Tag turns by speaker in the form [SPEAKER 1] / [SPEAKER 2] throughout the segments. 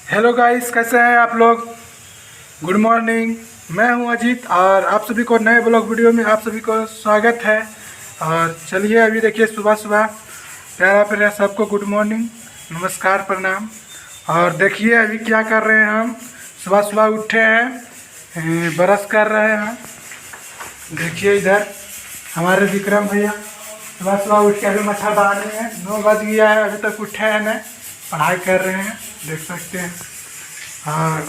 [SPEAKER 1] Hello guys, कैसे हैं आप लोग। Good morning. मैं हूं अजीत और आप सभी को नए ब्लॉग वीडियो में आप सभी को स्वागत है। और चलिए अभी देखिए सुबह सुबह प्यारा प्यारा सबको गुड मॉर्निंग, नमस्कार, प्रणाम। और देखिए अभी क्या कर रहे हैं हम। सुबह सुबह उठे हैं, ब्रश कर रहे हैं। देखिए इधर हमारे विक्रम भैया सुबह सुबह उठ के अभी मच्छरदानी है, 9 बज गया है, अभी तक उठे हैं नहीं, पढ़ाई कर रहे हैं, देख सकते हैं। और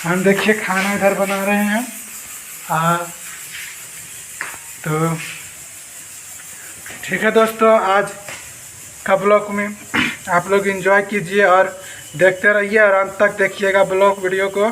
[SPEAKER 1] हम देखिए खाना इधर बना रहे हैं। तो ठीक है दोस्तों, आज का ब्लॉग में आप लोग एंजॉय कीजिए और देखते रहिए और अंत तक देखिएगा ब्लॉग वीडियो को।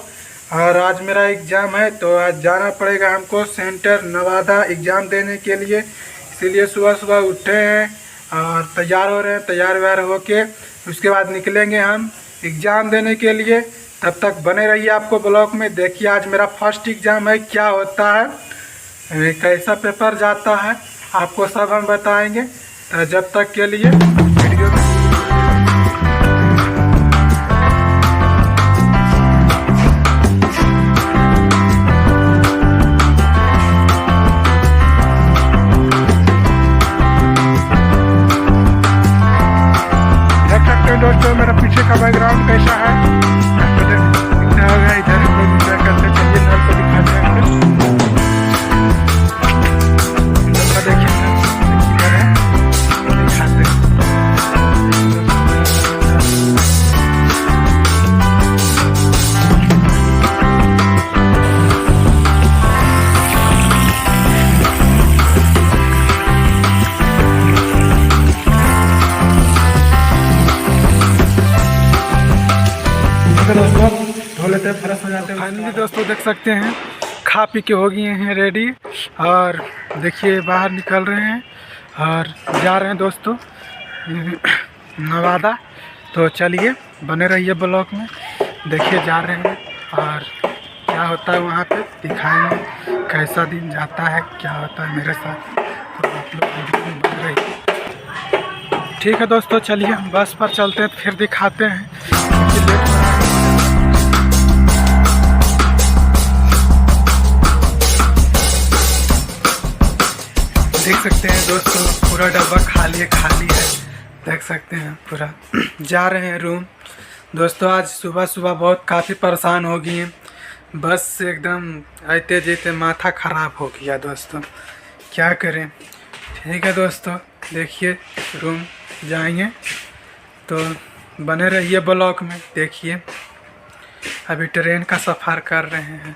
[SPEAKER 1] और आज मेरा एग्ज़ाम है तो आज जाना पड़ेगा हमको सेंटर नवादा एग्ज़ाम देने के लिए, इसीलिए सुबह सुबह उठे हैं और तैयार हो रहे हैं। तैयार व्यार होके उसके बाद निकलेंगे हम एग्ज़ाम देने के लिए। तब तक बने रहिए आपको ब्लॉग में। देखिए आज मेरा फर्स्ट एग्ज़ाम है, क्या होता है, कैसा पेपर जाता है, आपको सब हम बताएंगे। तो जब तक के लिए वीडियो में दोस्तों मेरा पीछे का बैकग्राउंड कैसा है आपको दिखता होगा। इधर हम लोग एंजॉय करते चलिए, नल को दिखाते हैं। देखिए इधर है, दिखाते हैं। दोस्तों धो लेते हैं, फ्रेश हो जाते हैं। फाइनली दोस्तों देख सकते हैं खा पी के हो गए हैं रेडी और देखिए बाहर निकल रहे हैं और जा रहे हैं दोस्तों नवादा। तो चलिए बने रहिए ब्लॉग में, देखिए जा रहे हैं और क्या होता है वहाँ पे दिखाएंगे, कैसा दिन जाता है, क्या होता है मेरे साथ। तो आप लोग वीडियो में बने रहिए। ठीक है दोस्तों, चलिए बस पर चलते हैं, फिर दिखाते हैं। देख सकते हैं दोस्तों पूरा डब्बा खाली है, देख सकते हैं पूरा। जा रहे हैं रूम। दोस्तों आज सुबह सुबह बहुत काफ़ी परेशान हो गए हैं, बस से एकदम आते जाते माथा ख़राब हो गया दोस्तों, क्या करें। ठीक है दोस्तों, देखिए रूम जाएंगे तो बने रहिए ब्लॉग में। देखिए अभी ट्रेन का सफ़र कर रहे हैं।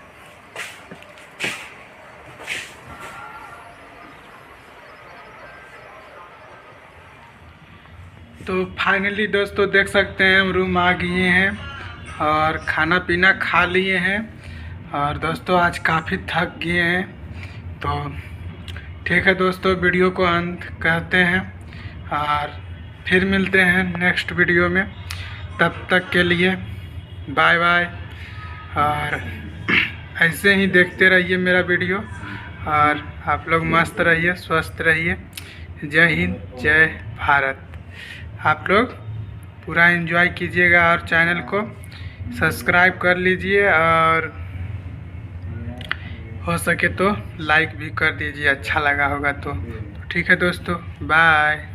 [SPEAKER 1] तो फाइनली दोस्तों देख सकते हैं हम रूम आ गए हैं और खाना पीना खा लिए हैं। और दोस्तों आज काफ़ी थक गए हैं। तो ठीक है दोस्तों, वीडियो को अंत करते हैं और फिर मिलते हैं नेक्स्ट वीडियो में। तब तक के लिए बाय बाय। और ऐसे ही देखते रहिए मेरा वीडियो और आप लोग मस्त रहिए, स्वस्थ रहिए। जय हिंद, जय भारत। आप लोग पूरा एंजॉय कीजिएगा और चैनल को सब्सक्राइब कर लीजिए और हो सके तो लाइक भी कर दीजिए, अच्छा लगा होगा तो। ठीक है दोस्तों, बाय।